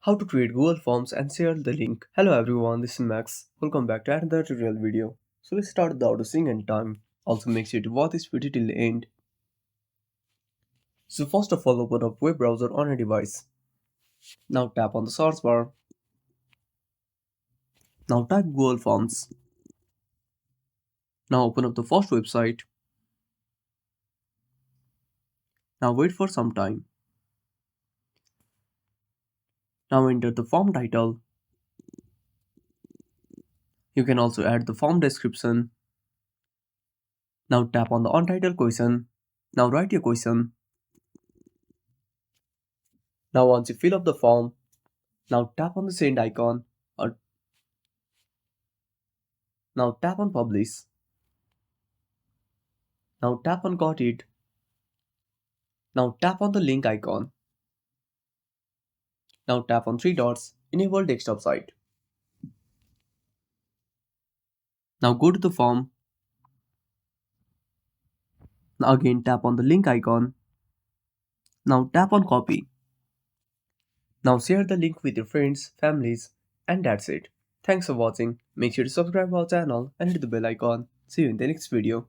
How to create Google Forms and share the link. Hello everyone, this is Max. Welcome back to another tutorial video. So let's start without wasting any time. Also make sure to watch this video till the end. So first of all, open up web browser on a device. Now tap on the search bar. Now type Google Forms. Now open up the first website. Now wait for some time. Now enter the form title. You can also add the form description. Now tap on the untitled question. Now write your question. Now once you fill up the form, now tap on the send icon or now tap on publish. Now tap on got it. Now tap on the link icon. Now tap on three dots, enable desktop site. Now go to the form. Now again tap on the link icon. Now tap on copy. Now share the link with your friends, families, and that's it. Thanks for watching. Make sure to subscribe our channel and hit the bell icon. See you in the next video.